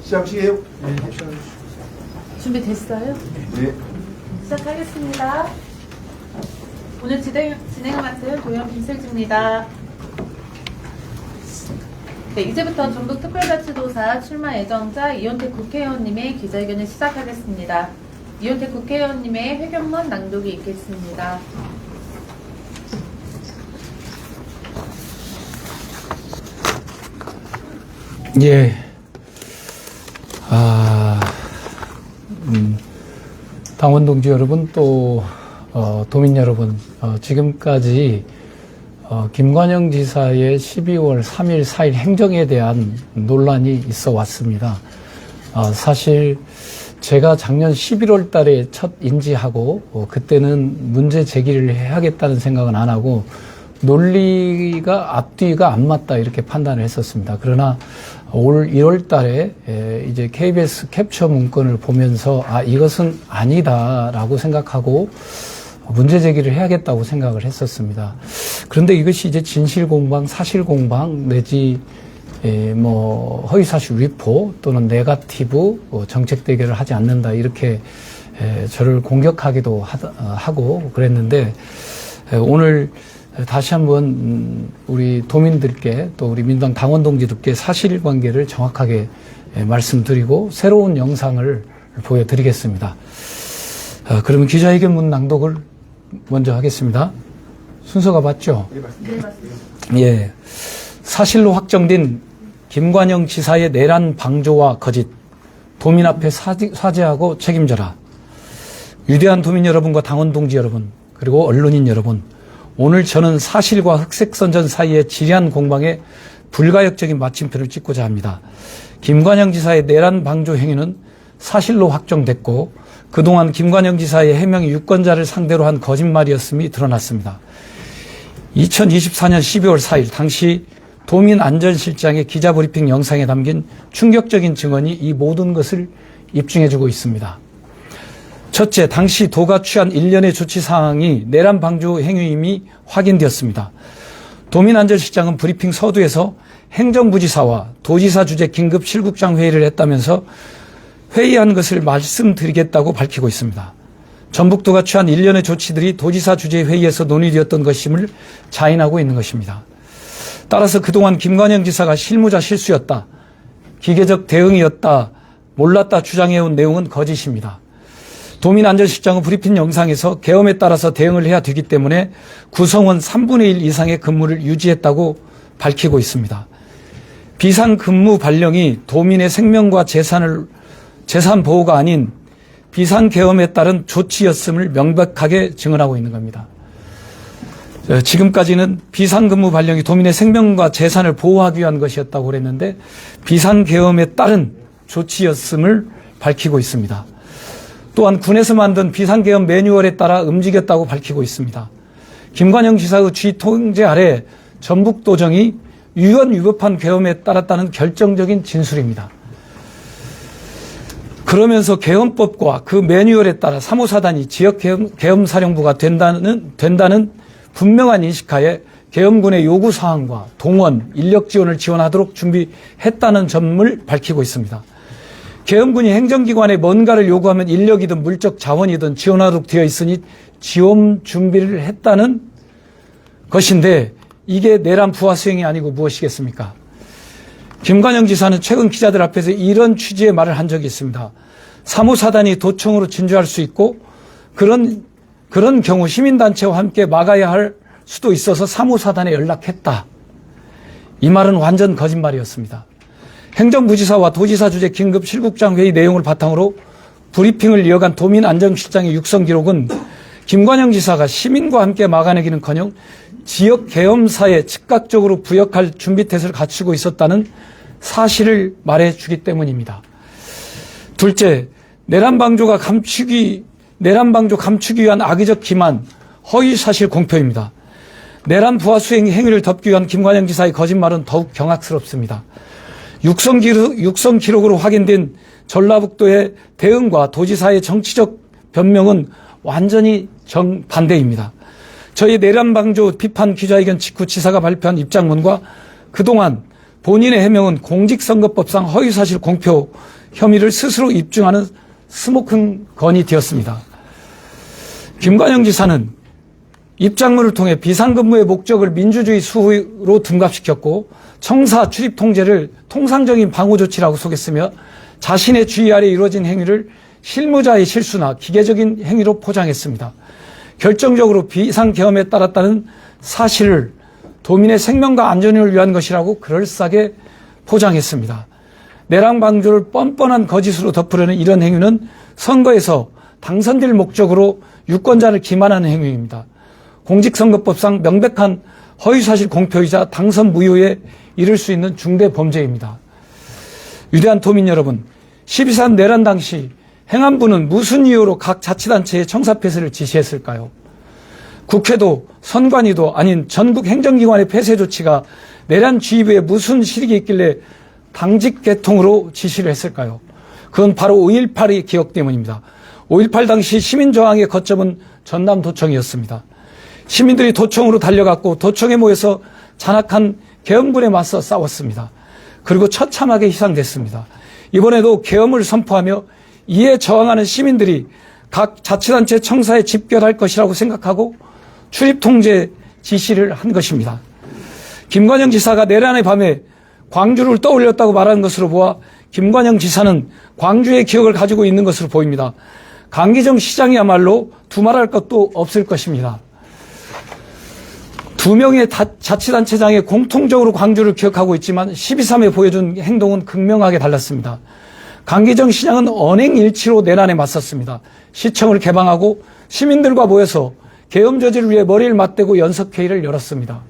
시작하시게요. 네. 준비됐어요? 네. 시작하겠습니다. 오늘 진행을 맡은 도영 김슬지입니다. 네, 이제부터 전북특별자치도사 출마 예정자 이현택 국회의원님의 기자회견을 시작하겠습니다. 이현택 국회의원님의 회견문 낭독이 있겠습니다. 예. 당원 동지 여러분, 또, 도민 여러분, 지금까지, 김관영 지사의 12월 3일, 4일 행정에 대한 논란이 있어 왔습니다. 사실, 제가 작년 11월 달에 첫 인지하고, 그때는 문제 제기를 해야겠다는 생각은 안 하고, 논리가 앞뒤가 안 맞다 이렇게 판단을 했었습니다. 그러나 올 1월 달에 이제 KBS 캡처 문건을 보면서 이것은 아니다라고 생각하고 문제 제기를 해야겠다고 생각을 했었습니다. 그런데 이것이 이제 진실 공방, 사실 공방 내지 허위 사실 위포 또는 네거티브 정책 대결을 하지 않는다 이렇게 저를 공격하기도 하고 그랬는데 오늘 다시 한번 우리 도민들께 또 우리 민주당 당원 동지들께 사실관계를 정확하게 말씀드리고 새로운 영상을 보여드리겠습니다. 그러면 기자회견문 낭독을 먼저 하겠습니다. 순서가 맞죠? 네, 맞습니다. 예. 사실로 확정된 김관영 지사의 내란 방조와 거짓, 도민 앞에 사죄하고 책임져라. 위대한 도민 여러분과 당원 동지 여러분, 그리고 언론인 여러분, 오늘 저는 사실과 흑색선전 사이의 지리한 공방에 불가역적인 마침표를 찍고자 합니다. 김관영 지사의 내란 방조 행위는 사실로 확정됐고 그동안 김관영 지사의 해명이 유권자를 상대로 한 거짓말이었음이 드러났습니다. 2024년 12월 4일 당시 도민안전실장의 기자브리핑 영상에 담긴 충격적인 증언이 이 모든 것을 입증해주고 있습니다. 첫째, 당시 도가 취한 일련의 조치 사항이 내란 방조 행위임이 확인되었습니다. 도민안전실장은 브리핑 서두에서 행정부지사와 도지사 주재 긴급 실국장 회의를 했다면서 회의한 것을 말씀드리겠다고 밝히고 있습니다. 전북도가 취한 일련의 조치들이 도지사 주재 회의에서 논의되었던 것임을 자인하고 있는 것입니다. 따라서 그동안 김관영 지사가 실무자 실수였다, 기계적 대응이었다, 몰랐다 주장해온 내용은 거짓입니다. 도민안전실장은 브리핑 영상에서 계엄에 따라서 대응을 해야 되기 때문에 구성원 3분의 1 이상의 근무를 유지했다고 밝히고 있습니다. 비상근무 발령이 도민의 생명과 재산 보호가 아닌 비상계엄에 따른 조치였음을 명백하게 증언하고 있는 겁니다. 지금까지는 비상근무 발령이 도민의 생명과 재산을 보호하기 위한 것이었다고 그랬는데 비상계엄에 따른 조치였음을 밝히고 있습니다. 또한 군에서 만든 비상계엄 매뉴얼에 따라 움직였다고 밝히고 있습니다. 김관영 지사의 쥐통제 아래 전북도정이 유연 위법한 계엄에 따랐다는 결정적인 진술입니다. 그러면서 계엄법과 그 매뉴얼에 따라 3호사단이 지역계엄사령부가 된다는 분명한 인식하에 계엄군의 요구사항과 동원, 인력 지원을 지원하도록 준비했다는 점을 밝히고 있습니다. 계엄군이 행정기관에 뭔가를 요구하면 인력이든 물적 자원이든 지원하도록 되어 있으니 지원 준비를 했다는 것인데 이게 내란 부하 수행이 아니고 무엇이겠습니까? 김관영 지사는 최근 기자들 앞에서 이런 취지의 말을 한 적이 있습니다. 3호 사단이 도청으로 진주할 수 있고 그런 경우 시민단체와 함께 막아야 할 수도 있어서 3호 사단에 연락했다. 이 말은 완전 거짓말이었습니다. 행정부지사와 도지사 주재 긴급 실국장 회의 내용을 바탕으로 브리핑을 이어간 도민안전실장의 육성 기록은 김관영 지사가 시민과 함께 막아내기는커녕 지역 계엄사에 즉각적으로 부역할 준비태세를 갖추고 있었다는 사실을 말해주기 때문입니다. 둘째, 내란 방조 감추기 위한 악의적 기만, 허위 사실 공표입니다. 내란 부하 수행 행위를 덮기 위한 김관영 지사의 거짓말은 더욱 경악스럽습니다. 육성 기록으로 확인된 전라북도의 대응과 도지사의 정치적 변명은 완전히 정반대입니다. 저희 내란 방조 비판 기자회견 직후 지사가 발표한 입장문과 그동안 본인의 해명은 공직선거법상 허위사실 공표 혐의를 스스로 입증하는 스모킹 건이 되었습니다. 김관영 지사는 입장문을 통해 비상근무의 목적을 민주주의 수호로 둔갑시켰고 청사 출입 통제를 통상적인 방호 조치라고 속였으며 자신의 주의 아래 이루어진 행위를 실무자의 실수나 기계적인 행위로 포장했습니다. 결정적으로 비상계엄에 따랐다는 사실을 도민의 생명과 안전을 위한 것이라고 그럴싸하게 포장했습니다. 내란 방조를 뻔뻔한 거짓으로 덮으려는 이런 행위는 선거에서 당선될 목적으로 유권자를 기만하는 행위입니다. 공직선거법상 명백한 허위사실 공표이자 당선 무효에 이를 수 있는 중대 범죄입니다. 위대한 도민 여러분, 12.3 내란 당시 행안부는 무슨 이유로 각 자치단체의 청사 폐쇄를 지시했을까요? 국회도 선관위도 아닌 전국 행정기관의 폐쇄 조치가 내란 지휘부에 무슨 실익이 있길래 당직 개통으로 지시를 했을까요? 그건 바로 5.18의 기억 때문입니다. 5.18 당시 시민저항의 거점은 전남도청이었습니다. 시민들이 도청으로 달려갔고 도청에 모여서 잔악한 계엄군에 맞서 싸웠습니다. 그리고 처참하게 희생됐습니다. 이번에도 계엄을 선포하며 이에 저항하는 시민들이 각 자치단체 청사에 집결할 것이라고 생각하고 출입통제 지시를 한 것입니다. 김관영 지사가 내란의 밤에 광주를 떠올렸다고 말하는 것으로 보아 김관영 지사는 광주의 기억을 가지고 있는 것으로 보입니다. 강기정 시장이야말로 두말할 것도 없을 것입니다. 두 명의 자치단체장이 공통적으로 광주를 기억하고 있지만 12.3에 보여준 행동은 극명하게 달랐습니다. 강기정 시장은 언행일치로 내란에 맞섰습니다. 시청을 개방하고 시민들과 모여서 계엄 저지를 위해 머리를 맞대고 연석회의를 열었습니다.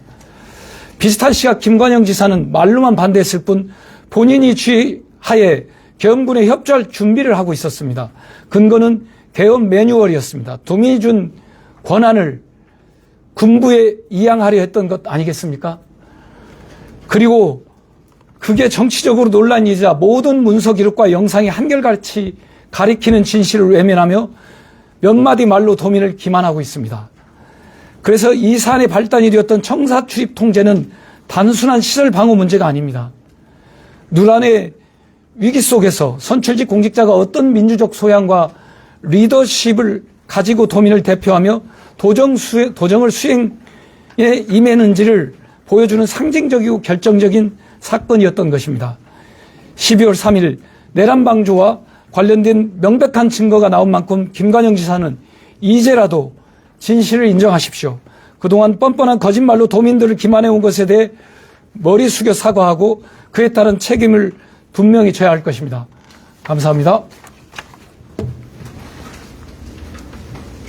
비슷한 시각 김관영 지사는 말로만 반대했을 뿐 본인이 주의하에 계엄군에 협조할 준비를 하고 있었습니다. 근거는 계엄 매뉴얼이었습니다. 도민이 준 권한을 군부에 이양하려 했던 것 아니겠습니까? 그리고 그게 정치적으로 논란이자 모든 문서 기록과 영상이 한결같이 가리키는 진실을 외면하며 몇 마디 말로 도민을 기만하고 있습니다. 그래서 이 사안의 발단이 되었던 청사 출입 통제는 단순한 시설 방어 문제가 아닙니다. 누란의 위기 속에서 선출직 공직자가 어떤 민주적 소양과 리더십을 가지고 도민을 대표하며 도정을 수행에 임했는지를 보여주는 상징적이고 결정적인 사건이었던 것입니다. 12월 3일 내란 방조와 관련된 명백한 증거가 나온 만큼 김관영 지사는 이제라도 진실을 인정하십시오. 그동안 뻔뻔한 거짓말로 도민들을 기만해온 것에 대해 머리 숙여 사과하고 그에 따른 책임을 분명히 져야 할 것입니다. 감사합니다.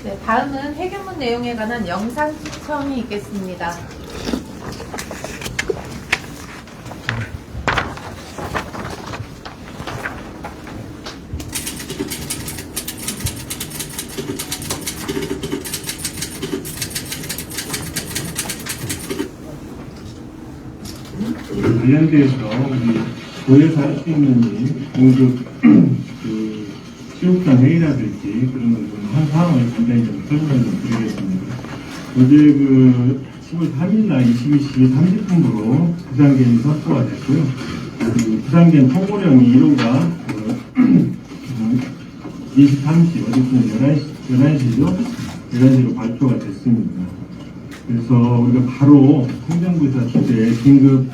네, 다음은 회견문 내용에 관한 영상 시청이 있겠습니다. 관련돼서 우리 도에서 할 수 있는지 공급 체육장 회의라든지 그런 걸 좀 한 상황을 간단히 좀 설명을 좀 드리겠습니다. 어제 10월 3일날 22시 30분으로 부산계획이 선포가 됐고요. 부산계획 통보령이 1호가 23시, 어제는 11시죠? 11시로 발표가 됐습니다. 그래서 우리가 바로 행정부에서 주재 긴급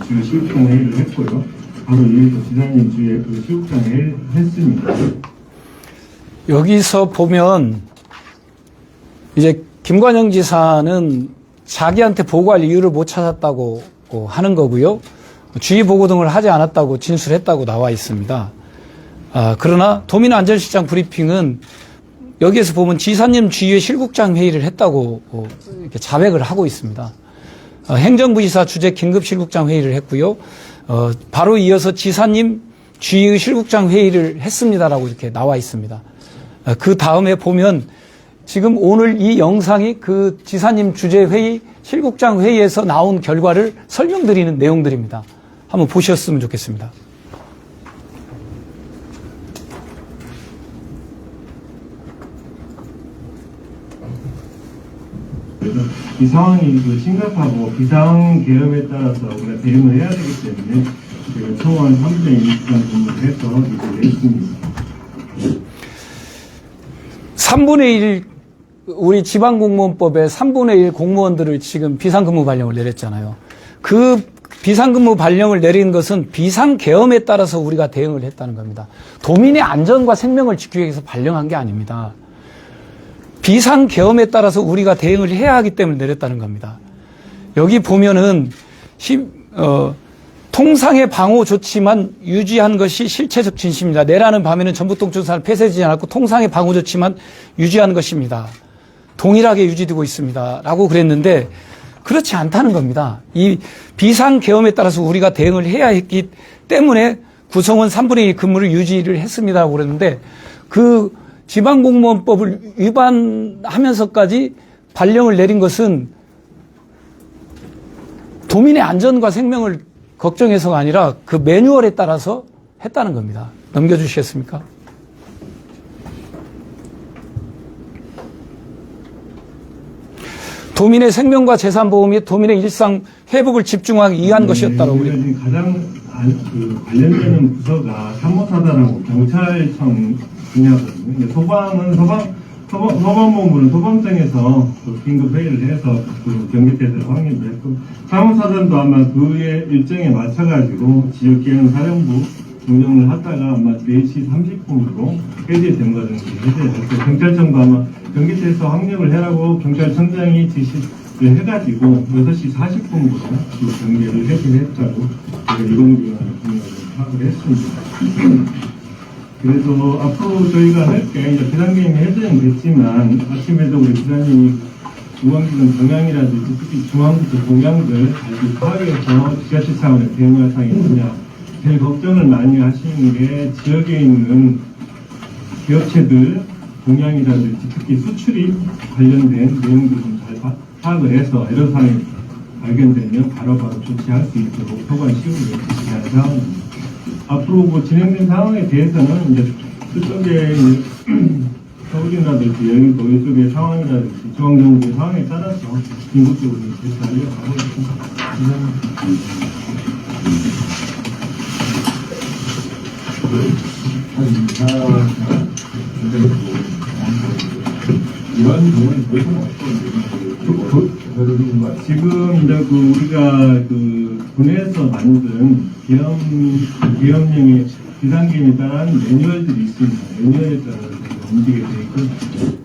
주요 시국장 회의를 했고요. 바로 여기서 지사님 주에 시국장 회의를 했습니다. 여기서 보면 이제 김관영 지사는 자기한테 보고할 이유를 못 찾았다고 하는 거고요. 주의 보고 등을 하지 않았다고 진술했다고 나와 있습니다. 그러나 도민안전실장 브리핑은 여기에서 보면 지사님 주위에 실국장 회의를 했다고 이렇게 자백을 하고 있습니다. 행정부지사 주재 긴급실국장 회의를 했고요. 바로 이어서 지사님 주위의 실국장 회의를 했습니다라고 이렇게 나와 있습니다. 그 다음에 보면 지금 오늘 이 영상이 그 지사님 주재 회의 실국장 회의에서 나온 결과를 설명드리는 내용들입니다. 한번 보셨으면 좋겠습니다. 그래서 이 상황이 심각하고 비상계엄에 따라서 우리가 대응을 해야 되기 때문에 제가 초원 3분의 1 시간 근무를 해서 이걸 냈습니다. 3분의 1, 우리 지방공무원법에 3분의 1 공무원들을 지금 비상근무 발령을 내렸잖아요. 그 비상근무 발령을 내린 것은 비상계엄에 따라서 우리가 대응을 했다는 겁니다. 도민의 안전과 생명을 지키기 위해서 발령한 게 아닙니다. 비상계엄에 따라서 우리가 대응을 해야 하기 때문에 내렸다는 겁니다. 여기 보면은 통상의 방호 조치만 유지한 것이 실체적 진실입니다. 내라는 밤에는 전북동주사를 폐쇄하지 않았고 통상의 방호 조치만 유지한 것입니다. 동일하게 유지되고 있습니다. 라고 그랬는데 그렇지 않다는 겁니다. 이 비상계엄에 따라서 우리가 대응을 해야 했기 때문에 구성원 3분의 1 근무를 유지를 했습니다라고 그랬는데 그 지방공무원법을 위반하면서까지 발령을 내린 것은 도민의 안전과 생명을 걱정해서가 아니라 그 매뉴얼에 따라서 했다는 겁니다. 넘겨주시겠습니까? 도민의 생명과 재산 보호 및 도민의 일상 회복을 집중하기 위한 것이었다고 우리가 지금 가장 관련되는 부서가 산모사단하고 경찰청 분야거든요. 소방본부는 소방청에서 긴급 회의를 해서 경계태세를 확인을 했고, 산모사단도 아마 그의 일정에 맞춰가지고 지역계엄 사령부 운영을 하다가 아마 4시 30분으로 해제된 거든요. 해제됐고, 경찰청도 아마 경계태세 확립을 해라고 경찰청장이 지시를 해가지고 6시 40분부로 경계를 해제했다고 제가 이공규와 파악을 했습니다. 그래서 앞으로 저희가 할 게 이제 비상계엄이 해제는 됐지만 아침에도 우리 기자님이 중앙기관 동향이라든지 특히 중앙부터 동향들 잘 파악해서 지자체 차원의 대응할 사항이 있느냐, 제일 걱정을 많이 하시는 게 지역에 있는 기업체들 동향이라든지 특히 수출입 관련된 내용들 좀 잘 파악을 해서 애로사항이 발견되면 바로바로 조치할 수 있도록 소관 시국을 지시한 상황입니다. 앞으로 진행된 상황에 대해서는 이제 그쪽에 서울이라든지 여의도 이쪽의 상황이라든지 중앙정부의 상황에 따라서 긴급적으로 대처하려고 하고 있습니다. 이런 경우는 보통 어떤 지금 이제 우리가 군에서 만든 계엄령의 비상계엄에 따른 매뉴얼들이 있습니다. 매뉴얼에 따라서 움직이게 되어 있거든요.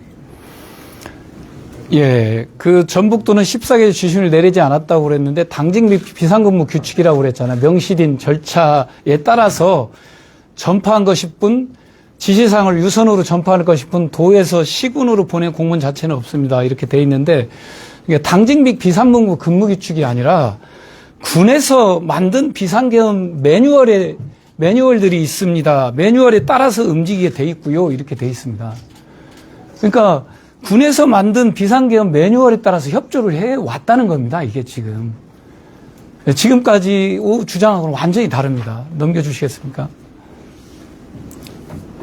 예, 그 전북도는 14개 지시를 내리지 않았다고 그랬는데 당직 및 비상근무 규칙이라고 그랬잖아요. 명시된 절차에 따라서 전파한 것일 뿐 지시사항을 유선으로 전파할 것일 뿐 도에서 시군으로 보낸 공문 자체는 없습니다. 이렇게 돼 있는데 이게 당직 및 비상근무 근무 규칙이 아니라 군에서 만든 비상계엄 매뉴얼들이 있습니다. 매뉴얼에 따라서 움직이게 돼 있고요. 이렇게 돼 있습니다. 그러니까 군에서 만든 비상계엄 매뉴얼에 따라서 협조를 해 왔다는 겁니다. 이게 지금. 지금까지 주장하고는 완전히 다릅니다. 넘겨주시겠습니까?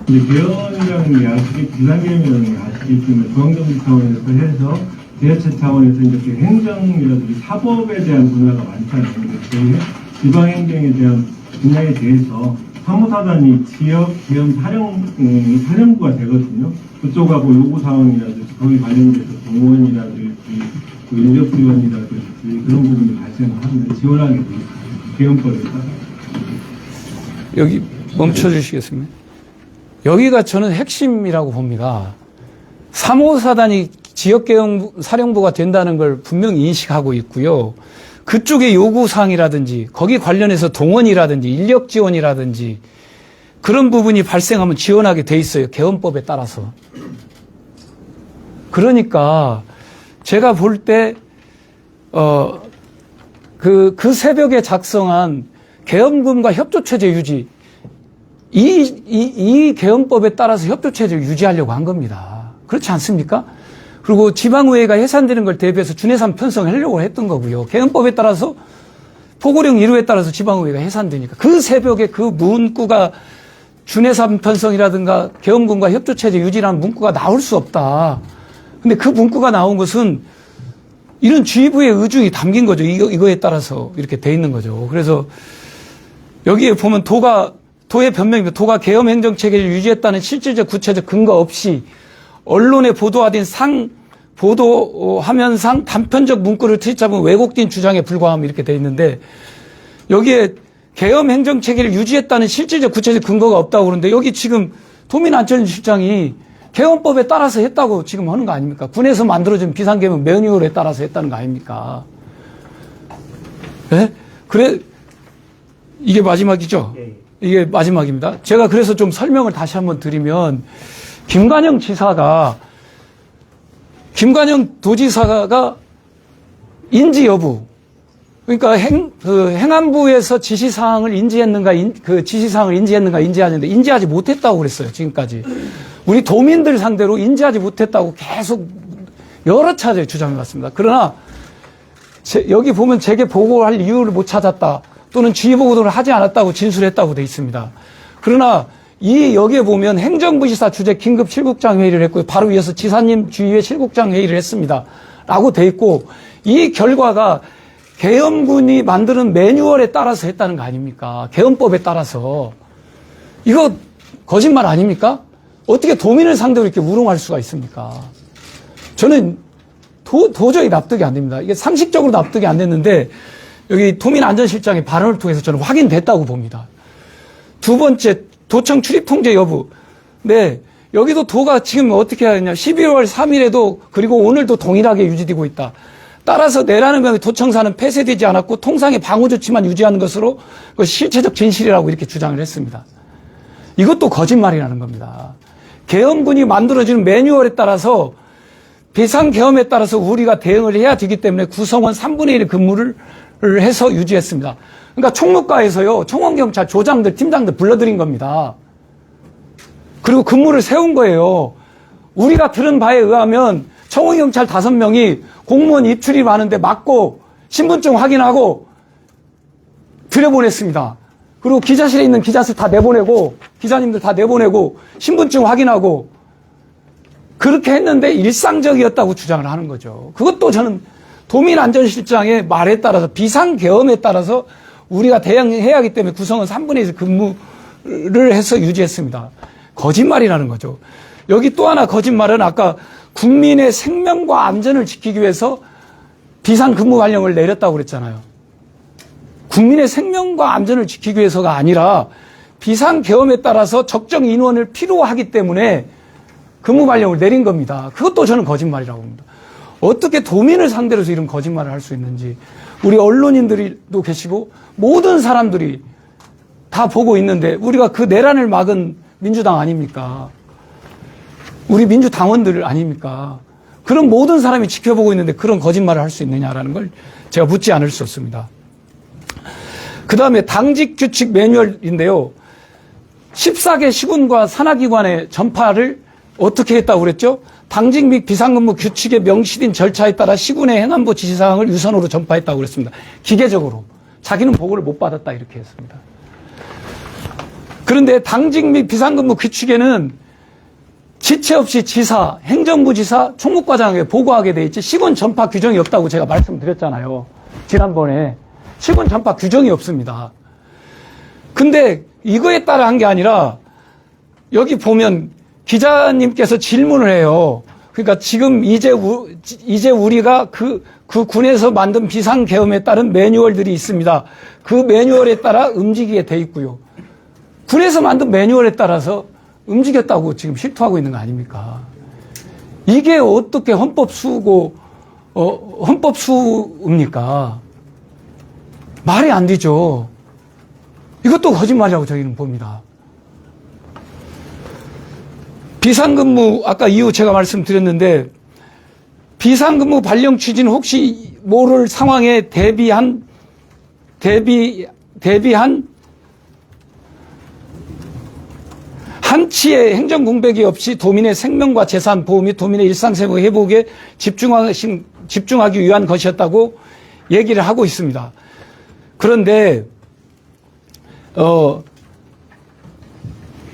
계엄이라는 게 아시기, 비상계엄이라는 게 아시겠지만 중앙정부 차원에서 해서 지자체 차원에서 이렇게 행정이라든지 사법에 대한 분야가 많잖아요. 저희 지방행정에 대한 분야에 대해서 사무사단이 지역 계엄 사령부가 되거든요. 그쪽하고 요구사항이라든지 거기 관련돼서 공무원이라든지 인력 지원이라든지 그런 부분이 발생하면 지원하게 되어 있습니다. 계엄법에 따라. 여기 멈춰주시겠습니까? 여기가 저는 핵심이라고 봅니다. 3호사단이 지역계엄 사령부가 된다는 걸 분명히 인식하고 있고요. 그쪽의 요구사항이라든지 거기 관련해서 동원이라든지 인력 지원이라든지 그런 부분이 발생하면 지원하게 돼 있어요. 계엄법에 따라서. 그러니까 제가 볼 때 그 새벽에 작성한 계엄군과 협조체제 유지 이 계엄법에 따라서 협조체제를 유지하려고 한 겁니다. 그렇지 않습니까? 그리고 지방의회가 해산되는 걸 대비해서 준해산 편성을 하려고 했던 거고요. 계엄법에 따라서 포고령 1호에 따라서 지방의회가 해산되니까 그 새벽에 그 문구가 준해산 편성이라든가 계엄군과 협조체제 유지라는 문구가 나올 수 없다. 근데 그 문구가 나온 것은 이런 주의부의 의중이 담긴 거죠. 이거에 따라서 이렇게 돼 있는 거죠. 그래서 여기에 보면 도의 변명입니다. 도가 계엄 행정 체계를 유지했다는 실질적 구체적 근거 없이 언론에 보도하면상 단편적 문구를 트집잡은 왜곡된 주장에 불과함 이렇게 돼 있는데 여기에 계엄 행정 체계를 유지했다는 실질적 구체적 근거가 없다고 그러는데 여기 지금 도민 안전실장이 계엄법에 따라서 했다고 지금 하는 거 아닙니까? 군에서 만들어진 비상계엄 매뉴얼에 따라서 했다는 거 아닙니까? 네? 그래, 이게 마지막이죠? 이게 마지막입니다. 제가 그래서 좀 설명을 다시 한번 드리면, 김관영 도지사가 인지 여부, 그러니까 행안부에서 지시사항을 인지했는가, 인지하는데 인지하지 못했다고 그랬어요, 지금까지. 우리 도민들 상대로 인지하지 못했다고 계속 여러 차례 주장해왔습니다. 그러나 여기 보면 제게 보고할 이유를 못 찾았다 또는 지휘 보고를 하지 않았다고 진술했다고 돼 있습니다. 그러나 여기에 보면 행정부지사 주재 긴급 7국장 회의를 했고요. 바로 이어서 지사님 주의회 7국장 회의를 했습니다. 라고 돼 있고 이 결과가 계엄군이 만드는 매뉴얼에 따라서 했다는 거 아닙니까? 계엄법에 따라서. 이거 거짓말 아닙니까? 어떻게 도민을 상대로 이렇게 우롱할 수가 있습니까? 저는 도저히 납득이 안 됩니다. 이게 상식적으로 납득이 안 됐는데 여기 도민안전실장의 발언을 통해서 저는 확인됐다고 봅니다. 두 번째, 도청 출입 통제 여부. 네, 여기도 도가 지금 어떻게 하느냐. 12월 3일에도 그리고 오늘도 동일하게 유지되고 있다. 따라서 내라는 명의 도청사는 폐쇄되지 않았고 통상의 방호 조치만 유지하는 것으로 그 실체적 진실이라고 이렇게 주장을 했습니다. 이것도 거짓말이라는 겁니다. 계엄군이 만들어지는 매뉴얼에 따라서 비상계엄에 따라서 우리가 대응을 해야 되기 때문에 구성원 3분의 1 근무를 해서 유지했습니다. 그러니까 총무과에서요, 총원경찰 조장들, 팀장들 불러들인 겁니다. 그리고 근무를 세운 거예요. 우리가 들은 바에 의하면 총원경찰 5명이 공무원 입출입 하는데 막고 신분증 확인하고 들여보냈습니다. 그리고 기자실에 있는 기자들 다 내보내고 기자님들 다 내보내고 신분증 확인하고 그렇게 했는데 일상적이었다고 주장을 하는 거죠. 그것도 저는 도민안전실장의 말에 따라서 비상계엄에 따라서 우리가 대응해야 하기 때문에 구성원 3분의 1 근무를 해서 유지했습니다. 거짓말이라는 거죠. 여기 또 하나 거짓말은 아까 국민의 생명과 안전을 지키기 위해서 비상근무 발령을 내렸다고 그랬잖아요. 국민의 생명과 안전을 지키기 위해서가 아니라 비상계엄에 따라서 적정 인원을 필요하기 때문에 근무 발령을 내린 겁니다. 그것도 저는 거짓말이라고 봅니다. 어떻게 도민을 상대로 해서 이런 거짓말을 할 수 있는지 우리 언론인들도 계시고 모든 사람들이 다 보고 있는데 우리가 그 내란을 막은 민주당 아닙니까? 우리 민주당원들 아닙니까? 그런 모든 사람이 지켜보고 있는데 그런 거짓말을 할 수 있느냐라는 걸 제가 묻지 않을 수 없습니다. 그 다음에 당직 규칙 매뉴얼인데요. 14개 시군과 산하기관의 전파를 어떻게 했다고 그랬죠? 당직 및 비상근무 규칙에 명시된 절차에 따라 시군의 행안부 지시사항을 유선으로 전파했다고 그랬습니다. 기계적으로. 자기는 보고를 못 받았다 이렇게 했습니다. 그런데 당직 및 비상근무 규칙에는 지체 없이 지사, 행정부 지사, 총무과장에게 보고하게 돼 있지 시군 전파 규정이 없다고 제가 말씀드렸잖아요. 지난번에. 시군 전파 규정이 없습니다. 근데 이거에 따라 한 게 아니라 여기 보면 기자님께서 질문을 해요. 그러니까 지금 이제 우리가 그 군에서 만든 비상계엄에 따른 매뉴얼들이 있습니다. 그 매뉴얼에 따라 움직이게 돼 있고요. 군에서 만든 매뉴얼에 따라서 움직였다고 지금 실토하고 있는 거 아닙니까? 이게 어떻게 헌법수입니까? 말이 안 되죠. 이것도 거짓말이라고 저희는 봅니다. 비상근무, 아까 이유 제가 말씀드렸는데, 비상근무 발령 취지는 혹시 모를 상황에 대비한 한치의 행정공백이 없이 도민의 생명과 재산 보호 및 도민의 일상생활 회복에 집중하기 위한 것이었다고 얘기를 하고 있습니다. 그런데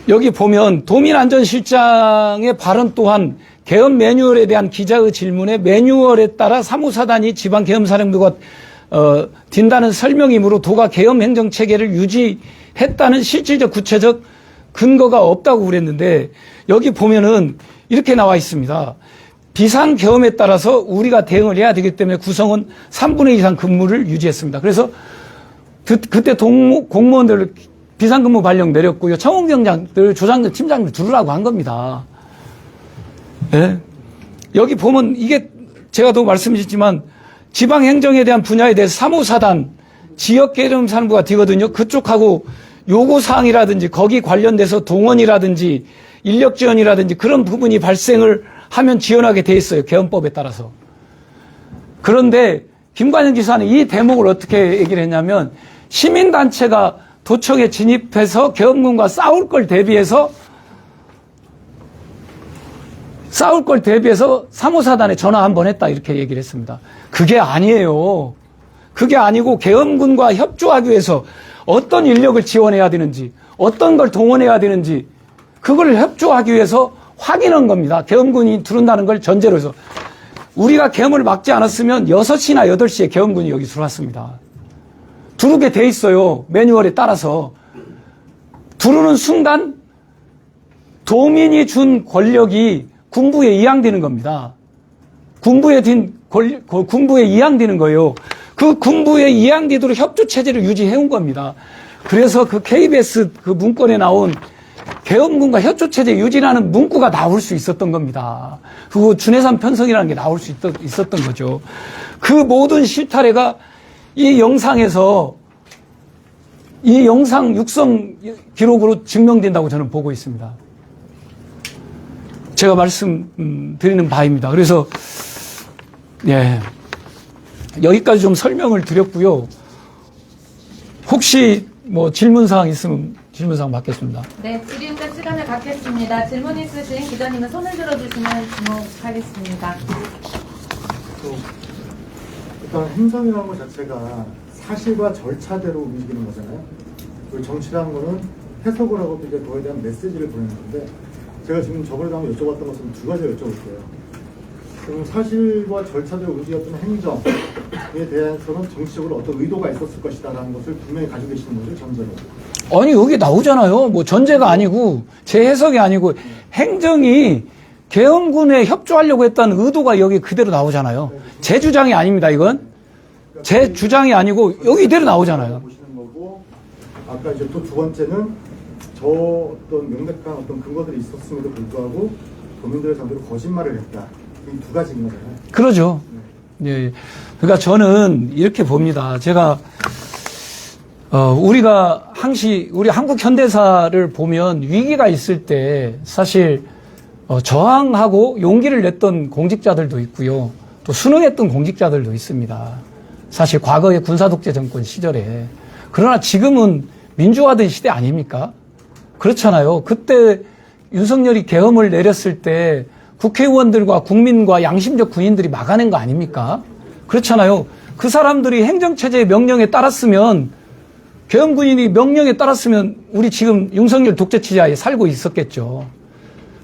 여기 보면 도민안전실장의 발언 또한 계엄 매뉴얼에 대한 기자의 질문에 매뉴얼에 따라 사무사단이 지방계엄사령부가 딘다는 설명이므로 도가 계엄 행정체계를 유지했다는 실질적 구체적 근거가 없다고 그랬는데 여기 보면은 이렇게 나와 있습니다. 비상계엄에 따라서 우리가 대응을 해야 되기 때문에 구성원 3분의 2 이상 근무를 유지했습니다. 그래서 그때 공무원들 비상근무 발령 내렸고요. 청원경장들, 조장들, 팀장들 들으라고 한 겁니다. 네? 여기 보면 이게 제가 또 말씀드렸지만 지방행정에 대한 분야에 대해서 사무사단, 지역계엄사령부가 되거든요. 그쪽하고 요구사항이라든지 거기 관련돼서 동원이라든지 인력지원이라든지 그런 부분이 발생을 하면 지원하게 돼 있어요. 계엄법에 따라서. 그런데 김관영 지사는 이 대목을 어떻게 얘기를 했냐면 시민단체가 도청에 진입해서 계엄군과 싸울 걸 대비해서 사무사단에 전화 한 번 했다 이렇게 얘기를 했습니다. 그게 아니에요. 그게 아니고 계엄군과 협조하기 위해서 어떤 인력을 지원해야 되는지 어떤 걸 동원해야 되는지 그걸 협조하기 위해서 확인한 겁니다. 계엄군이 들어온다는 걸 전제로 해서 우리가 계엄을 막지 않았으면 6시나 8시에 계엄군이 여기 들어왔습니다. 들어오게 돼 있어요. 매뉴얼에 따라서. 들어오는 순간 도민이 준 권력이 군부에 이양되는 겁니다. 군부에 이양되는 거예요. 그 군부에 이양되도록 협조체제를 유지해온 겁니다. 그래서 그 KBS 그 문건에 나온 계엄군과 협조체제 유지라는 문구가 나올 수 있었던 겁니다. 그리고 준해산 편성이라는 게 나올 수 있었던 거죠. 그 모든 실타래가 이 영상에서 이 영상 육성 기록으로 증명된다고 저는 보고 있습니다. 제가 말씀드리는 바입니다. 그래서 예, 여기까지 좀 설명을 드렸고요. 혹시 뭐 질문사항 있으면 질문사항 받겠습니다. 네, 질의응답 시간을 갖겠습니다. 질문 있으신 기자님은 손을 들어주시면 주목하겠습니다. 일단 행정이라는 것 자체가 사실과 절차대로 움직이는 거잖아요. 그리고 정치라는 거는 해석을 하고 이제 그거에 대한 메시지를 보내는 건데 제가 지금 저걸 다음에 여쭤봤던 것은 두 가지를 여쭤볼게요. 그럼 사실과 절차대로 움직였던 행정에 대해서는 정치적으로 어떤 의도가 있었을 것이다라는 것을 분명히 가지고 계시는 거죠, 전제로. 아니 여기 나오잖아요. 뭐 전제가 아니고 제 해석이 아니고 행정이 계엄군에 협조하려고 했다는 의도가 여기 그대로 나오잖아요. 제 주장이 아닙니다. 이건 제 주장이 아니고 여기 이대로 나오잖아요. 보시는 거고 아까 이제 또 두 번째는 저 어떤 명백한 어떤 근거들이 있었음에도 불구하고 도민들의 상대로 거짓말을 했다. 이 두 가지인 거잖아요. 그러죠. 예. 그러니까 저는 이렇게 봅니다. 제가 우리가 우리 한국 현대사를 보면 위기가 있을 때 사실 저항하고 용기를 냈던 공직자들도 있고요. 또 순응했던 공직자들도 있습니다. 사실 과거의 군사독재 정권 시절에. 그러나 지금은 민주화된 시대 아닙니까? 그렇잖아요. 그때 윤석열이 계엄을 내렸을 때 국회의원들과 국민과 양심적 군인들이 막아낸 거 아닙니까? 그렇잖아요. 그 사람들이 행정체제의 명령에 따랐으면 계엄군인이 명령에 따랐으면 우리 지금 윤석열 독재체제에 살고 있었겠죠.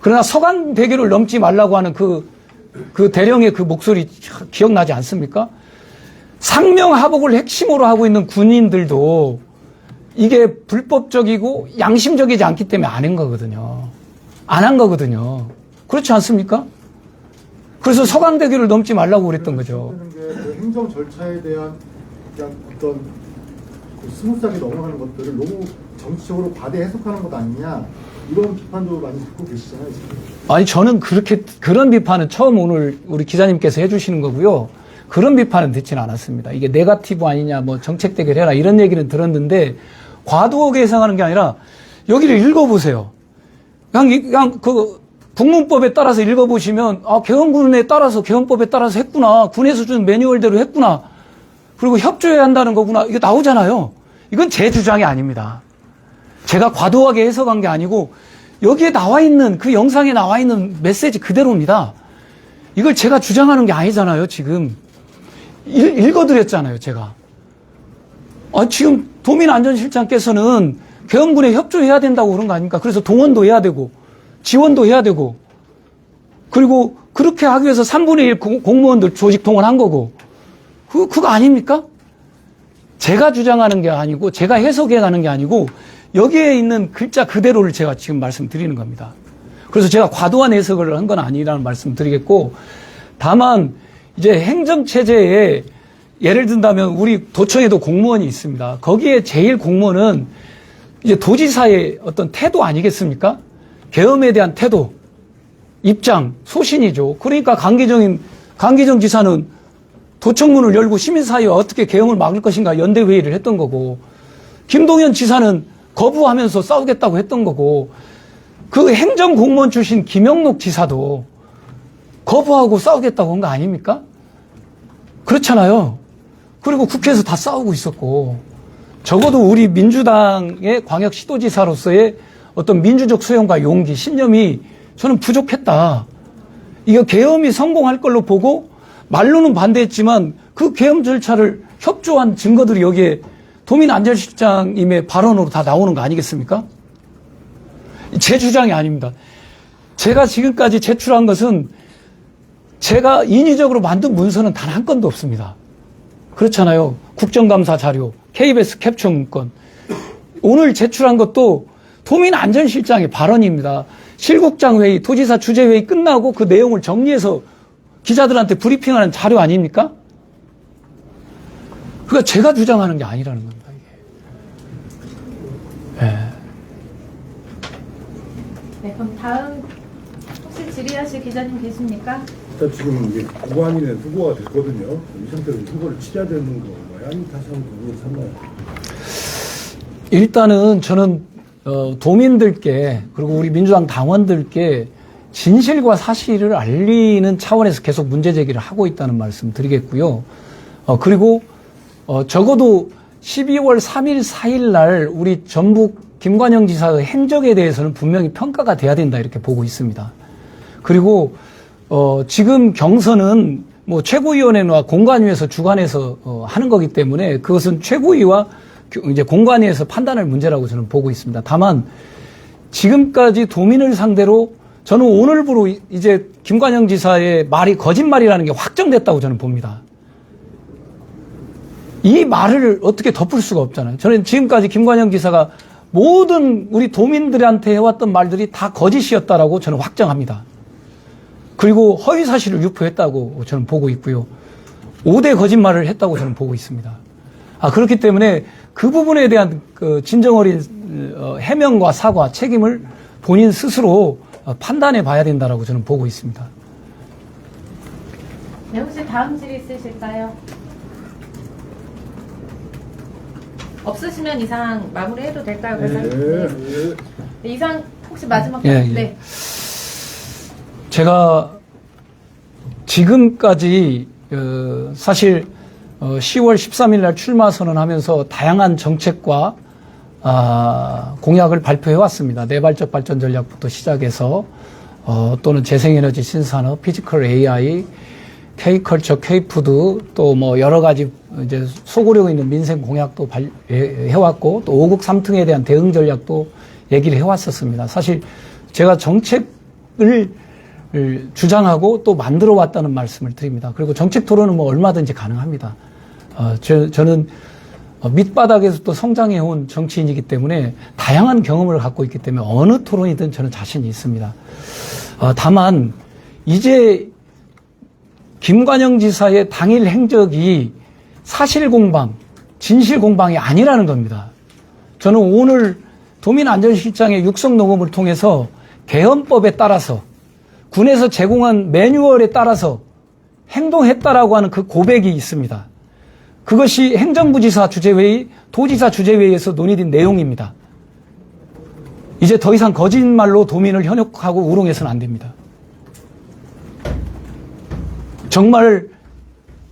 그러나 서간 대교를 넘지 말라고 하는 그 대령의 그 목소리 기억나지 않습니까? 상명하복을 핵심으로 하고 있는 군인들도 이게 불법적이고 양심적이지 않기 때문에 안 한 거거든요. 안 한 거거든요. 그렇지 않습니까? 그래서 서강대교를 넘지 말라고 그랬던 거죠. 그 행정 절차에 대한 그냥 어떤 스무스하게 넘어가는 것들을 너무 정치적으로 과대 해석하는 것 아니냐 이런 비판도 많이 듣고 계시잖아요. 지금. 아니 저는 그런 비판은 처음 오늘 우리 기자님께서 해주시는 거고요. 그런 비판은 듣지는 않았습니다. 이게 네거티브 아니냐, 뭐 정책 대결해라 이런 얘기는 들었는데 과도하게 해석하는 게 아니라 여기를 읽어보세요. 그냥 그 국문법에 따라서 읽어보시면 계엄군에 따라서 계엄법에 따라서 했구나. 군에서 준 매뉴얼대로 했구나. 그리고 협조해야 한다는 거구나. 이게 나오잖아요. 이건 제 주장이 아닙니다. 제가 과도하게 해석한 게 아니고 여기에 나와 있는 그 영상에 나와 있는 메시지 그대로입니다. 이걸 제가 주장하는 게 아니잖아요. 지금 읽어드렸잖아요. 제가. 지금 도민안전실장께서는 계엄군에 협조해야 된다고 그런 거 아닙니까? 그래서 동원도 해야 되고 지원도 해야 되고 그리고 그렇게 하기 위해서 3분의 1 공무원들 조직 통원한 거고, 그거 아닙니까? 제가 주장하는 게 아니고, 제가 해석해 가는 게 아니고, 여기에 있는 글자 그대로를 제가 지금 말씀드리는 겁니다. 그래서 제가 과도한 해석을 한 건 아니라는 말씀 드리겠고, 다만, 이제 행정체제에 예를 든다면 우리 도청에도 공무원이 있습니다. 거기에 제일 공무원은 이제 도지사의 어떤 태도 아니겠습니까? 계엄에 대한 태도, 입장, 소신이죠. 그러니까 강기정 지사는 도청문을 열고 시민사회와 어떻게 계엄을 막을 것인가 연대회의를 했던 거고, 김동연 지사는 거부하면서 싸우겠다고 했던 거고, 그 행정공무원 출신 김영록 지사도 거부하고 싸우겠다고 한 거 아닙니까? 그렇잖아요. 그리고 국회에서 다 싸우고 있었고, 적어도 우리 민주당의 광역시도지사로서의 어떤 민주적 수용과 용기, 신념이 저는 부족했다. 이거 계엄이 성공할 걸로 보고 말로는 반대했지만 그 계엄 절차를 협조한 증거들이 여기에 도민안전실장님의 발언으로 다 나오는 거 아니겠습니까? 제 주장이 아닙니다. 제가 지금까지 제출한 것은 제가 인위적으로 만든 문서는 단 한 건도 없습니다. 그렇잖아요. 국정감사 자료, KBS 캡처 문건. 오늘 제출한 것도 도민안전실장의 발언입니다. 실국장 회의, 도지사 주재회의 끝나고 그 내용을 정리해서 기자들한테 브리핑하는 자료 아닙니까? 그러니까 제가 주장하는 게 아니라는 겁니다. 이게. 네. 네, 그럼 다음 혹시 질의하실 기자님 계십니까? 일단 지금 이게 고관인에 후보가 됐거든요. 이 상태로 후보를 치려야 되는 건가요? 아니면 다시 한번 후보를 삼나요? 일단은 저는 도민들께 그리고 우리 민주당 당원들께 진실과 사실을 알리는 차원에서 계속 문제 제기를 하고 있다는 말씀 드리겠고요. 그리고 적어도 12월 3일, 4일 날 우리 전북 김관영 지사의 행적에 대해서는 분명히 평가가 돼야 된다 이렇게 보고 있습니다. 그리고 지금 경선은 뭐 최고위원회와 공관위에서 주관해서 하는 거기 때문에 그것은 최고위와 이제 공관위에서 판단할 문제라고 저는 보고 있습니다. 다만 지금까지 도민을 상대로 저는 오늘부로 이제 김관영 지사의 말이 거짓말이라는 게 확정됐다고 저는 봅니다. 이 말을 어떻게 덮을 수가 없잖아요. 저는 지금까지 김관영 지사가 모든 우리 도민들한테 해왔던 말들이 다 거짓이었다라고 저는 확정합니다. 그리고 허위 사실을 유포했다고 저는 보고 있고요. 5대 거짓말을 했다고 저는 보고 있습니다. 그렇기 때문에 그 부분에 대한 그 진정 어린 해명과 사과, 책임을 본인 스스로 판단해 봐야 된다라고 저는 보고 있습니다. 네, 혹시 다음 질의 있으실까요? 없으시면 이상 마무리해도 될까요, 회장님? 네, 이상 혹시 마지막 네. 제가 지금까지 사실 10월 13일 날 출마 선언하면서 다양한 정책과 공약을 발표해 왔습니다. 내발적 발전 전략부터 시작해서 또는 재생에너지 신산업, 피지컬 AI, K컬처, K푸드 또 뭐 여러 가지 이제 소구력 있는 민생 공약도 해왔고 또 5국 3특에 대한 대응 전략도 얘기를 해왔었습니다. 사실 제가 정책을 주장하고 또 만들어 왔다는 말씀을 드립니다. 그리고 정책 토론은 뭐 얼마든지 가능합니다. 저는 밑바닥에서 또 성장해온 정치인이기 때문에 다양한 경험을 갖고 있기 때문에 어느 토론이든 저는 자신이 있습니다. 다만 이제 김관영 지사의 당일 행적이 사실공방, 진실공방이 아니라는 겁니다. 저는 오늘 도민안전실장의 육성 녹음을 통해서 계엄법에 따라서 군에서 제공한 매뉴얼에 따라서 행동했다라고 하는 그 고백이 있습니다. 그것이 행정부지사 주재회의, 도지사 주재회의에서 논의된 내용입니다. 이제 더 이상 거짓말로 도민을 현혹하고 우롱해서는 안 됩니다. 정말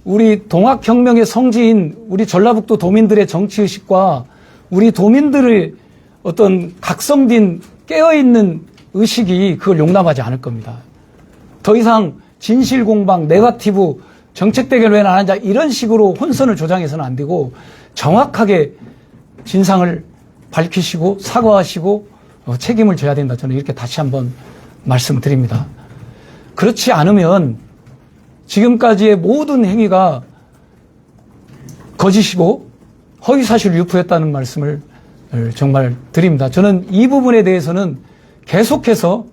우리 동학혁명의 성지인 우리 전라북도 도민들의 정치의식과 우리 도민들의 어떤 각성된 깨어있는 의식이 그걸 용납하지 않을 겁니다. 더 이상 진실공방, 네거티브, 정책 대결 왜 안 하자 이런 식으로 혼선을 조장해서는 안 되고 정확하게 진상을 밝히시고 사과하시고 책임을 져야 된다. 저는 이렇게 다시 한번 말씀드립니다. 그렇지 않으면 지금까지의 모든 행위가 거짓이고 허위사실 유포했다는 말씀을 정말 드립니다. 저는 이 부분에 대해서는 계속해서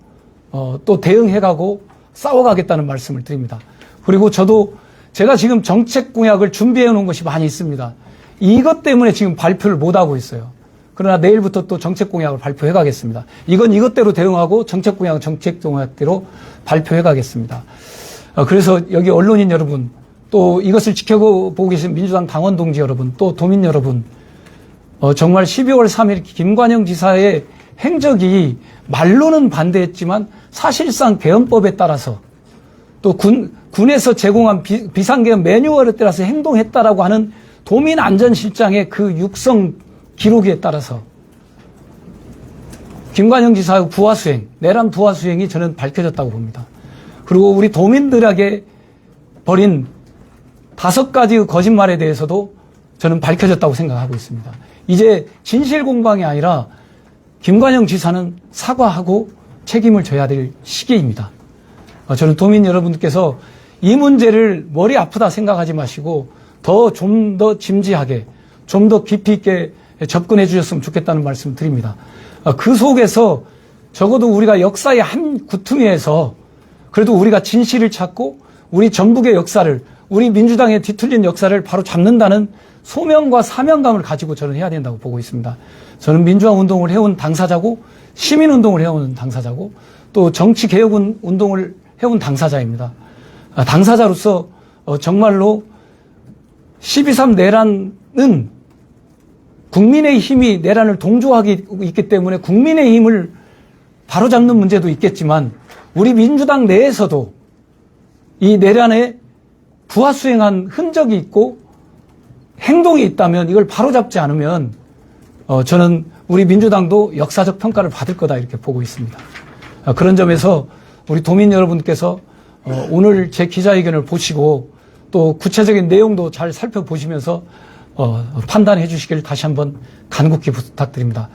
또 대응해가고 싸워가겠다는 말씀을 드립니다. 그리고 제가 지금 정책 공약을 준비해 놓은 것이 많이 있습니다. 이것 때문에 지금 발표를 못하고 있어요. 그러나 내일부터 또 정책 공약을 발표해 가겠습니다. 이건 이것대로 대응하고 정책 공약은 정책 공약대로 발표해 가겠습니다. 그래서 여기 언론인 여러분, 또 이것을 지켜보고 계신 민주당 당원 동지 여러분, 또 도민 여러분, 정말 12월 3일 김관영 지사의 행적이 말로는 반대했지만 사실상 개헌법에 따라서 또 군에서 제공한 비상개헌 매뉴얼에 따라서 행동했다라고 하는 도민안전실장의 그 육성 기록에 따라서 김관영 지사의 부하수행, 내란 부하수행이 저는 밝혀졌다고 봅니다. 그리고 우리 도민들에게 벌인 5가지의 거짓말에 대해서도 저는 밝혀졌다고 생각하고 있습니다. 이제 진실 공방이 아니라 김관영 지사는 사과하고 책임을 져야 될 시기입니다. 저는 도민 여러분께서 이 문제를 머리 아프다 생각하지 마시고 좀 더 진지하게, 좀 더 깊이 있게 접근해 주셨으면 좋겠다는 말씀 드립니다. 그 속에서 적어도 우리가 역사의 한 구퉁이에서 그래도 우리가 진실을 찾고 우리 전북의 역사를, 우리 민주당의 뒤틀린 역사를 바로 잡는다는 소명과 사명감을 가지고 저는 해야 된다고 보고 있습니다. 저는 민주화 운동을 해온 당사자고 시민운동을 해온 당사자고 또 정치개혁 운동을 해온 당사자입니다. 당사자로서 정말로 12.3 내란은 국민의 힘이 내란을 동조하고 있기 때문에 국민의 힘을 바로잡는 문제도 있겠지만 우리 민주당 내에서도 이 내란에 부하수행한 흔적이 있고 행동이 있다면 이걸 바로잡지 않으면 저는 우리 민주당도 역사적 평가를 받을 거다 이렇게 보고 있습니다. 그런 점에서 우리 도민 여러분께서 오늘 제 기자회견을 보시고 또 구체적인 내용도 잘 살펴보시면서 판단해 주시길 다시 한번 간곡히 부탁드립니다.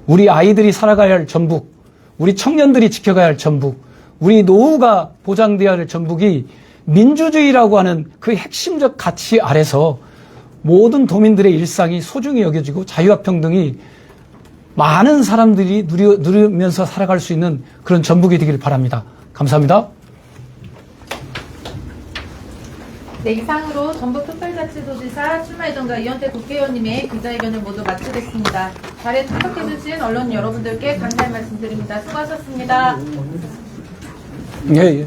우리 아이들이 살아가야 할 전북, 우리 청년들이 지켜가야 할 전북, 우리 노후가 보장되어야 할 전북이 민주주의라고 하는 그 핵심적 가치 아래서 모든 도민들의 일상이 소중히 여겨지고 자유와 평등이 많은 사람들이 누리면서 살아갈 수 있는 그런 전북이 되길 바랍니다. 감사합니다. 네, 이상으로 전북특별자치도지사 출마예정자 이현태 국회의원님의 기자회견을 모두 마치겠습니다. 자리에 참석해주신 언론 여러분들께 감사의 말씀드립니다. 수고하셨습니다. 예, 예.